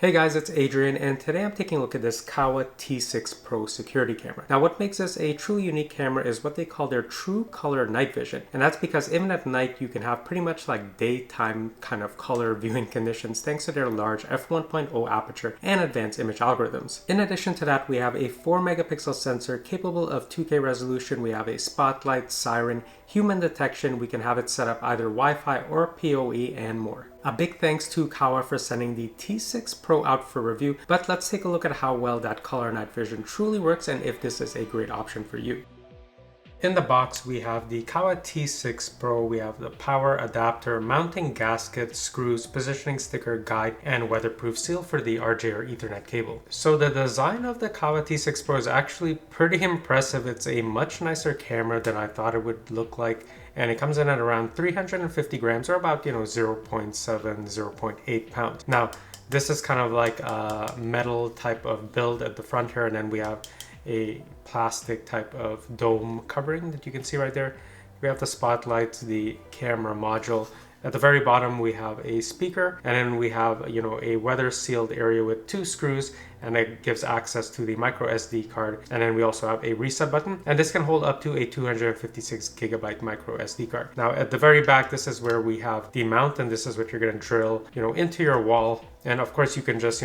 Hey guys, it's Adrian, and today I'm taking a look at this KAWA T6 Pro security camera. Now what makes this a truly unique camera is what they call their true color night vision. And that's because even at night you can have pretty much like daytime kind of color viewing conditions thanks to their large f1.0 aperture and advanced image algorithms. In addition to that, we have a 4 megapixel sensor capable of 2K resolution. We have a spotlight, siren, human detection. We can have it set up either Wi-Fi or PoE and more. A big thanks to KAWA for sending the T6 Pro out for review, but let's take a look at how well that color night vision truly works and if this is a great option for you. In the box, we have the KAWA T6 Pro, we have the power adapter, mounting gasket, screws, positioning sticker, guide, and weatherproof seal for the RJ or Ethernet cable. So the design of the KAWA T6 Pro is actually pretty impressive. It's a much nicer camera than I thought it would look like. And it comes in at around 350 grams or about, 0.7, 0.8 pounds. Now, this is kind of like a metal type of build at the front here, and then we have a plastic type of dome covering that you can see right there. We have the spotlights, the camera module. At the very bottom, we have a speaker, and then we have, a weather sealed area with 2 screws, and it gives access to the micro SD card. And then we also have a reset button, and this can hold up to a 256 gigabyte micro SD card. Now at the very back, this is where we have the mount, and this is what you're going to drill, into your wall. And of course you can just,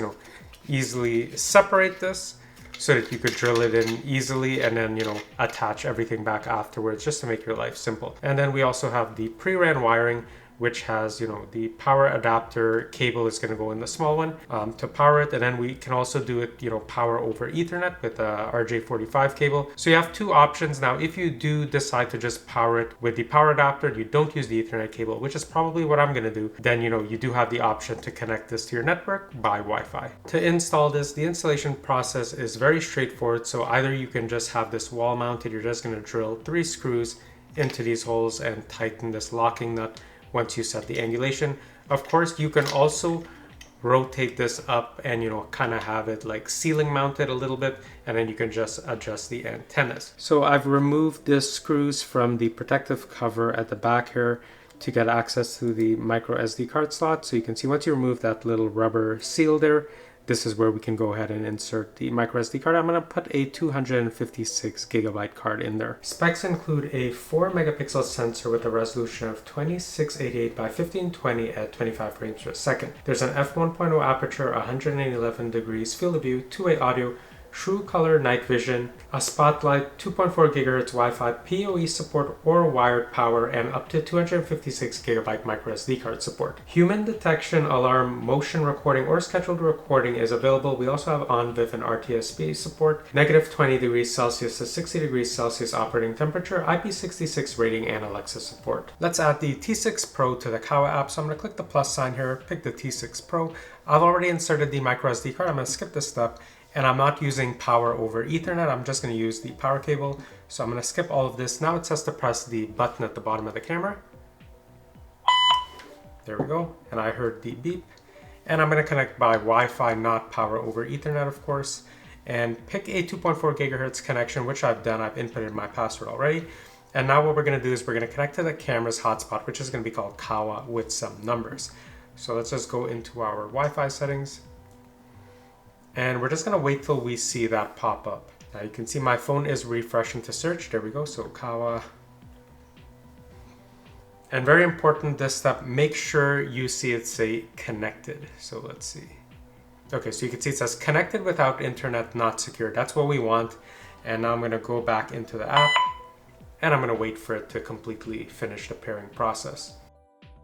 easily separate this so that you could drill it in easily and then, attach everything back afterwards just to make your life simple. And then we also have the pre-ran wiring, which has, the power adapter cable is going to go in the small one to power it. And then we can also do it, power over Ethernet with a RJ45 cable. So you have 2 options. Now, if you do decide to just power it with the power adapter, you don't use the Ethernet cable, which is probably what I'm going to do, then, you do have the option to connect this to your network by Wi-Fi. To install this, the installation process is very straightforward. So either you can just have this wall mounted, you're just going to drill 3 screws into these holes and tighten this locking nut once you set the angulation. Of course, you can also rotate this up and, kind of have it like ceiling mounted a little bit, and then you can just adjust the antennas. So I've removed the screws from the protective cover at the back here to get access to the micro SD card slot. So you can see once you remove that little rubber seal there, this is where we can go ahead and insert the micro SD card. I'm going to put a 256 gigabyte card in there. Specs include a 4 megapixel sensor with a resolution of 2688 by 1520 at 25 frames per second. There's an f1.0 aperture, 111 degrees field of view, 2-way audio, true color night vision, a spotlight, 2.4 gigahertz Wi-Fi, PoE support or wired power, and up to 256 gigabyte micro SD card support. Human detection, alarm, motion recording, or scheduled recording is available. We also have ONVIF and RTSP support, negative 20 degrees Celsius to 60 degrees Celsius operating temperature, IP66 rating, and Alexa support. Let's add the T6 Pro to the KAWA app. So I'm going to click the plus sign here, pick the T6 Pro. I've already inserted the micro SD card. I'm going to skip this step. And I'm not using power over Ethernet. I'm just going to use the power cable. So I'm going to skip all of this. Now it says to press the button at the bottom of the camera. There we go. And I heard the beep. And I'm going to connect by Wi-Fi, not power over Ethernet, of course. And pick a 2.4 gigahertz connection, which I've done. I've inputted my password already. And now what we're going to do is we're going to connect to the camera's hotspot, which is going to be called KAWA with some numbers. So let's just go into our Wi-Fi settings. And we're just going to wait till we see that pop up. Now you can see my phone is refreshing to search. There we go. So KAWA. And very important this step, make sure you see it say connected. So let's see. Okay, so you can see it says connected without internet, not secure. That's what we want. And now I'm going to go back into the app and I'm going to wait for it to completely finish the pairing process.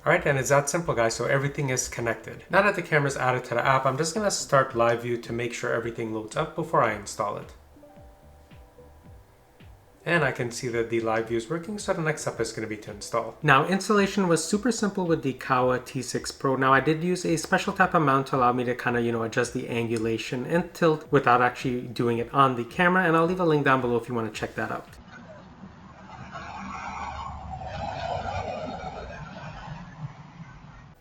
Alright, and it's that simple, guys. So everything is connected. Now that the camera is added to the app, I'm just going to start live view to make sure everything loads up before I install it. And I can see that the live view is working, so the next step is going to be to install. Now, installation was super simple with the KAWA T6 Pro. Now, I did use a special type of mount to allow me to kind of, adjust the angulation and tilt without actually doing it on the camera. And I'll leave a link down below if you want to check that out.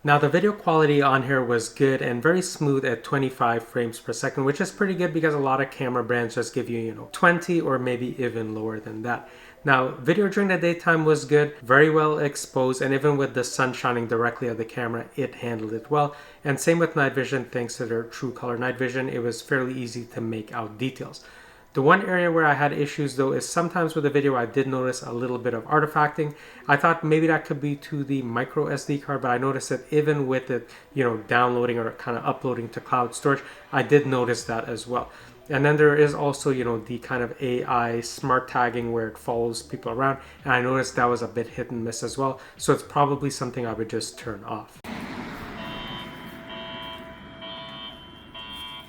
Now the video quality on here was good and very smooth at 25 frames per second, which is pretty good because a lot of camera brands just give you, 20 or maybe even lower than that. Now, video during the daytime was good, very well exposed, and even with the sun shining directly at the camera, it handled it well. And same with night vision, thanks to their true color night vision, it was fairly easy to make out details. The one area where I had issues though is sometimes with the video I did notice a little bit of artifacting. I thought maybe that could be to the micro SD card, but I noticed that even with it, downloading or kind of uploading to cloud storage, I did notice that as well. And then there is also, the kind of AI smart tagging where it follows people around. And I noticed that was a bit hit and miss as well. So it's probably something I would just turn off.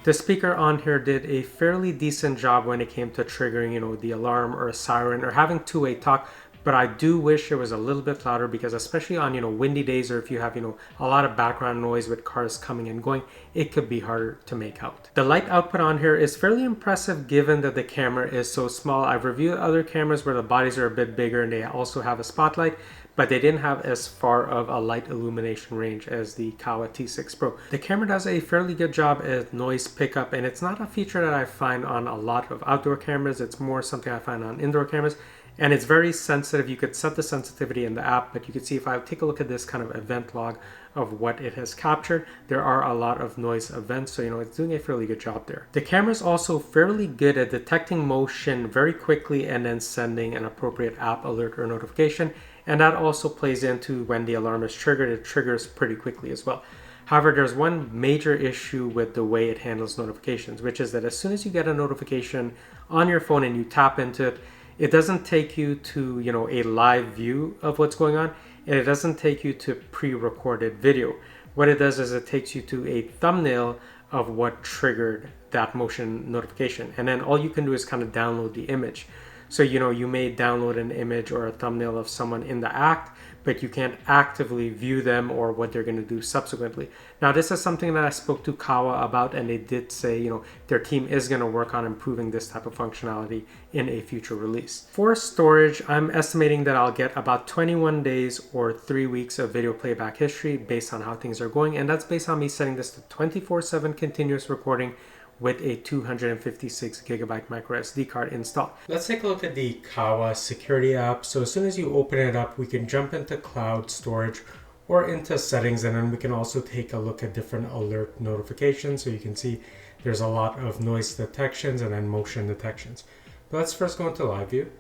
The speaker on here did a fairly decent job when it came to triggering, the alarm or a siren or having two-way talk. But I do wish it was a little bit louder because especially on, windy days or if you have, a lot of background noise with cars coming and going, it could be harder to make out. The light output on here is fairly impressive given that the camera is so small. I've reviewed other cameras where the bodies are a bit bigger and they also have a spotlight, but they didn't have as far of a light illumination range as the KAWA T6 Pro. The camera does a fairly good job at noise pickup, and it's not a feature that I find on a lot of outdoor cameras. It's more something I find on indoor cameras. And it's very sensitive. You could set the sensitivity in the app, but you can see if I take a look at this kind of event log of what it has captured, there are a lot of noise events. So, it's doing a fairly good job there. The camera is also fairly good at detecting motion very quickly and then sending an appropriate app alert or notification. And that also plays into when the alarm is triggered, it triggers pretty quickly as well. However, there's one major issue with the way it handles notifications, which is that as soon as you get a notification on your phone and you tap into it, it doesn't take you to, a live view of what's going on, and it doesn't take you to pre-recorded video. What it does is it takes you to a thumbnail of what triggered that motion notification. And then all you can do is kind of download the image. So, you may download an image or a thumbnail of someone in the act, but you can't actively view them or what they're going to do subsequently. Now, this is something that I spoke to KAWA about, and they did say, their team is going to work on improving this type of functionality in a future release. For storage, I'm estimating that I'll get about 21 days or 3 weeks of video playback history based on how things are going, and that's based on me setting this to 24/7 continuous recording with a 256 gigabyte micro SD card installed. Let's take a look at the KAWA security app. So as soon as you open it up, we can jump into cloud storage or into settings, and then we can also take a look at different alert notifications. So you can see there's a lot of noise detections and then motion detections. But let's first go into live view.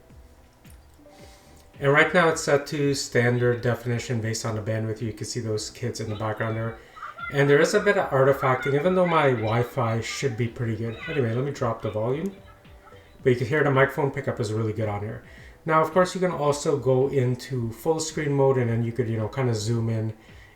And right now it's set to standard definition based on the bandwidth. You can see those kids in the background there. And there is a bit of artifacting, even though my Wi-Fi should be pretty good. Anyway, let me drop the volume. But you can hear the microphone pickup is really good on here. Now, of course, you can also go into full screen mode, and then you could, kind of zoom in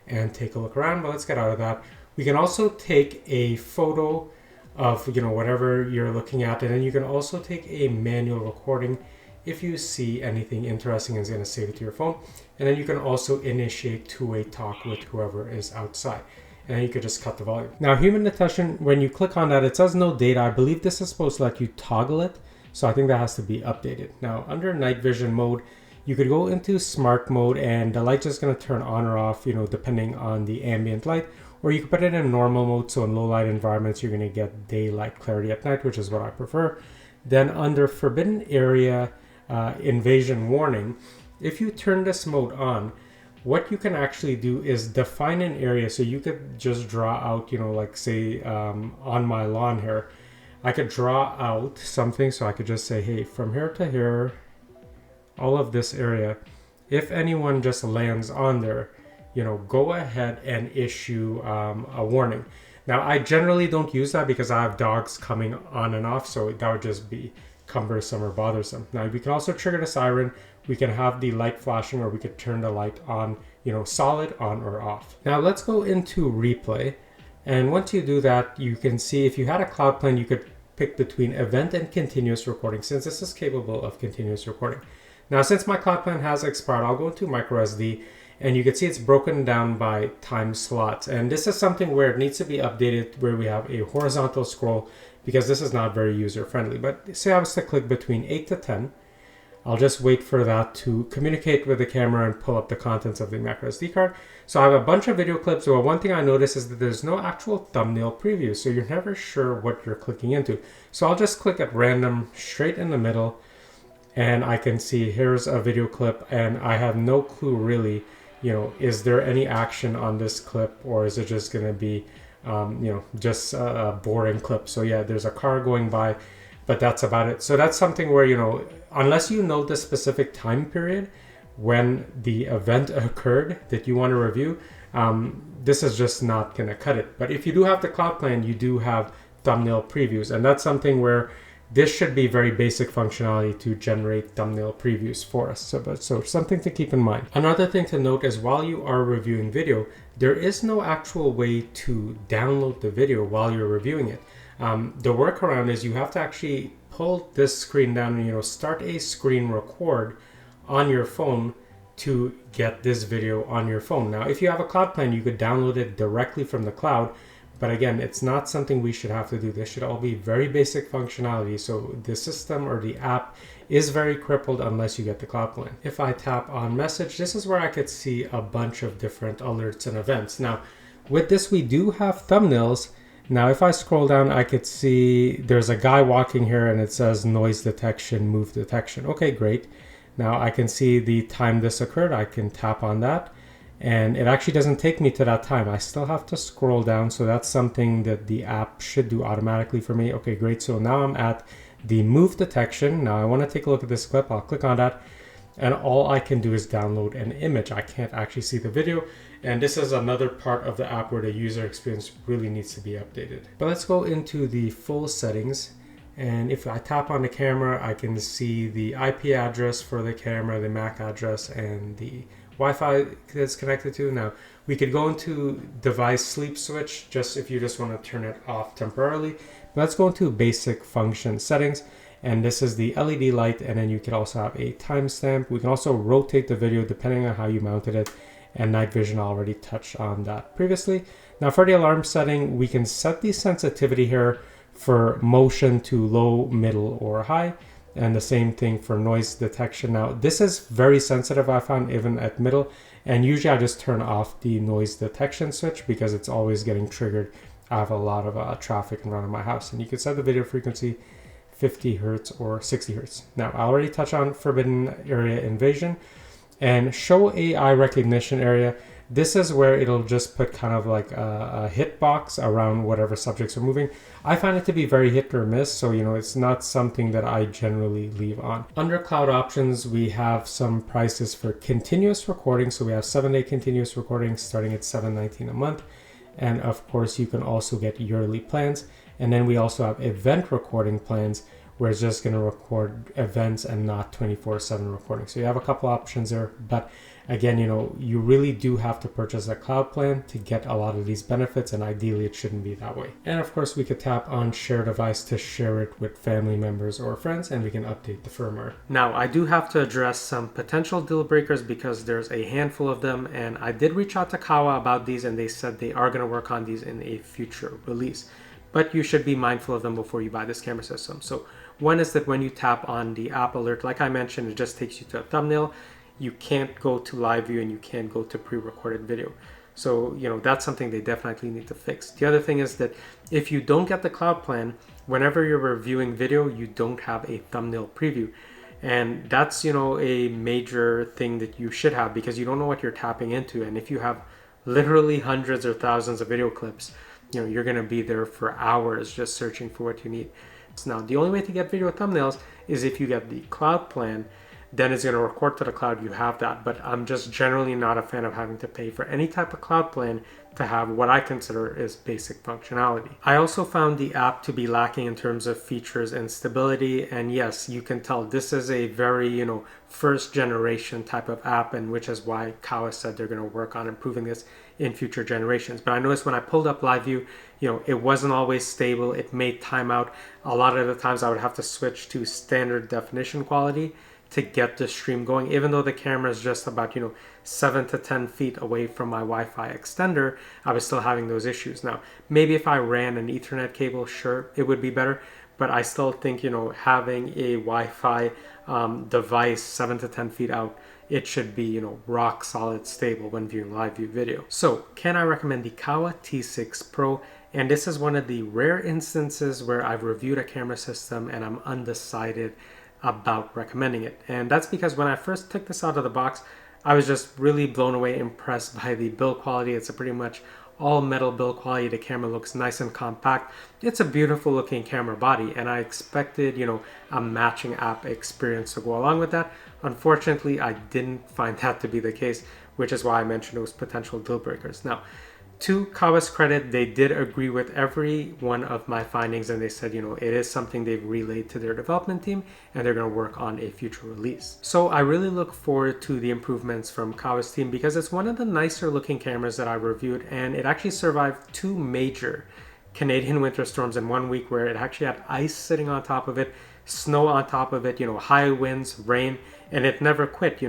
and take a look around. But let's get out of that. We can also take a photo of, whatever you're looking at. And then you can also take a manual recording if you see anything interesting and it's going to save it to your phone. And then you can also initiate two-way talk with whoever is outside. And you could just cut the volume. Now, human detection, when you click on that, it says no data. I believe this is supposed to let you toggle it. So I think that has to be updated. Now, under night vision mode, you could go into smart mode and the light's just gonna turn on or off, depending on the ambient light. Or you can put it in normal mode. So in low light environments, you're gonna get daylight clarity at night, which is what I prefer. Then under forbidden area invasion warning, if you turn this mode on, what you can actually do is define an area. So you could just draw out, like say on my lawn here, I could draw out something. So I could just say, hey, from here to here, all of this area, if anyone just lands on there, go ahead and issue a warning. Now, I generally don't use that because I have dogs coming on and off. So that would just be cumbersome or bothersome. Now, we can also trigger the siren. We can have the light flashing, or we could turn the light on, solid on or off. Now let's go into replay. And once you do that, you can see if you had a cloud plan, you could pick between event and continuous recording, since this is capable of continuous recording. Now, since my cloud plan has expired, I'll go into micro SD, and you can see it's broken down by time slots. And this is something where it needs to be updated, where we have a horizontal scroll, because this is not very user friendly. But say I was to click between 8 to 10, I'll just wait for that to communicate with the camera and pull up the contents of the micro SD card. So I have a bunch of video clips. Well, one thing I noticed is that there's no actual thumbnail preview, so you're never sure what you're clicking into. So I'll just click at random straight in the middle, and I can see here's a video clip, and I have no clue really, is there any action on this clip, or is it just going to be, just a boring clip. So yeah, there's a car going by, but that's about it. So that's something where, unless you know the specific time period when the event occurred that you want to review, this is just not going to cut it. But if you do have the cloud plan, you do have thumbnail previews, and that's something where this should be very basic functionality to generate thumbnail previews for us. So something to keep in mind. Another thing to note is while you are reviewing video, there is no actual way to download the video while you're reviewing it. The workaround is you have to actually pull this screen down and start a screen record on your phone to get this video on your phone. Now, if you have a cloud plan, you could download it directly from the cloud. But again, it's not something we should have to do. This should all be very basic functionality. So the system or the app is very crippled unless you get the cloud plan. If I tap on message, this is where I could see a bunch of different alerts and events. Now, with this, we do have thumbnails. Now, if I scroll down, I could see there's a guy walking here and it says noise detection, move detection. Okay, great. Now I can see the time this occurred. I can tap on that. And it actually doesn't take me to that time. I still have to scroll down. So that's something that the app should do automatically for me. Okay, great. So now I'm at the move detection. Now I want to take a look at this clip. I'll click on that. And all I can do is download an image. I can't actually see the video. And this is another part of the app where the user experience really needs to be updated. But let's go into the full settings. And if I tap on the camera, I can see the IP address for the camera, the MAC address, and the Wi-Fi that's connected to. Now, we could go into device sleep switch just if you just want to turn it off temporarily. But let's go into basic function settings. And this is the LED light. And then you can also have a timestamp. We can also rotate the video depending on how you mounted it. And night vision, I already touched on that previously. Now for the alarm setting, we can set the sensitivity here for motion to low, middle, or high. And the same thing for noise detection. Now, this is very sensitive, I found, even at middle. And usually I just turn off the noise detection switch because it's always getting triggered. I have a lot of traffic in front of my house. And you can set the video frequency 50 hertz or 60 hertz. Now, I already touched on forbidden area invasion and show AI recognition area. This is where it'll just put kind of like a hitbox around whatever subjects are moving. I find it to be very hit or miss, so it's not something that I generally leave on. Under cloud options, we have some prices for continuous recording. So we have 7-day continuous recording starting at $7.19 a month. And of course, you can also get yearly plans. And then we also have event recording plans where it's just going to record events and not 24/7 recording. So you have a couple options there, but again, you really do have to purchase a cloud plan to get a lot of these benefits, and ideally it shouldn't be that way. And of course, we could tap on share device to share it with family members or friends, and we can update the firmware. Now, I do have to address some potential deal breakers because there's a handful of them, and I did reach out to KAWA about these, and they said they are going to work on these in a future release. But you should be mindful of them before you buy this camera system. So one is that when you tap on the app alert, like I mentioned, it just takes you to a thumbnail. You can't go to live view and you can't go to pre-recorded video. So, that's something they definitely need to fix. The other thing is that if you don't get the cloud plan, whenever you're reviewing video, you don't have a thumbnail preview. And that's, a major thing that you should have because you don't know what you're tapping into. And if you have literally hundreds or thousands of video clips, you're going to be there for hours just searching for what you need. Now, the only way to get video thumbnails is if you get the cloud plan. Then it's going to record to the cloud. You have that. But I'm just generally not a fan of having to pay for any type of cloud plan to have what I consider is basic functionality. I also found the app to be lacking in terms of features and stability. And yes, you can tell this is a very, first generation type of app, and which is why KAWA said they're going to work on improving this in future generations. But I noticed when I pulled up live view, it wasn't always stable. It made timeout. A lot of the times I would have to switch to standard definition quality to get the stream going, even though the camera is just about 7 to 10 feet away from my Wi-Fi extender. I was still having those issues. Now, maybe if I ran an Ethernet cable, sure, it would be better, but I still think having a Wi-Fi device 7 to 10 feet out, it should be rock solid stable when viewing live view video. So can I recommend the KAWA T6 Pro? And this is one of the rare instances where I've reviewed a camera system and I'm undecided about recommending it. And that's because when I first took this out of the box, I was just really blown away, impressed by the build quality. It's a pretty much all metal build quality. The camera looks nice and compact. It's a beautiful looking camera body, and I expected, a matching app experience to go along with that. Unfortunately, I didn't find that to be the case, which is why I mentioned those potential deal breakers. Now, to KAWA's credit, they did agree with every one of my findings, and they said, it is something they've relayed to their development team, and they're going to work on a future release. So I really look forward to the improvements from KAWA's team, because it's one of the nicer looking cameras that I reviewed, and it actually survived 2 major Canadian winter storms in 1 week, where it actually had ice sitting on top of it, snow on top of it, high winds, rain, and it never quit.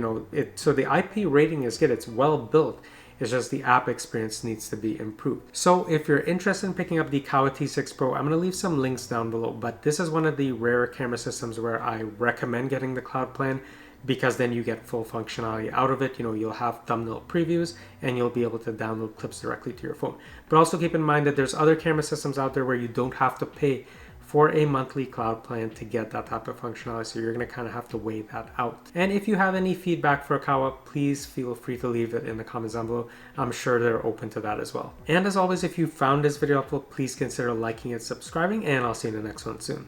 So the IP rating is good. It's well built. It's just the app experience needs to be improved. So if you're interested in picking up the KAWA T6 Pro, I'm going to leave some links down below, but this is one of the rare camera systems where I recommend getting the cloud plan, because then you get full functionality out of it. You'll have thumbnail previews, and you'll be able to download clips directly to your phone. But also keep in mind that there's other camera systems out there where you don't have to pay for a monthly cloud plan to get that type of functionality, so you're going to kind of have to weigh that out. And if you have any feedback for KAWA, please feel free to leave it in the comments down below. I'm sure they're open to that as well. And as always, if you found this video helpful, please consider liking and subscribing, and I'll see you in the next one soon.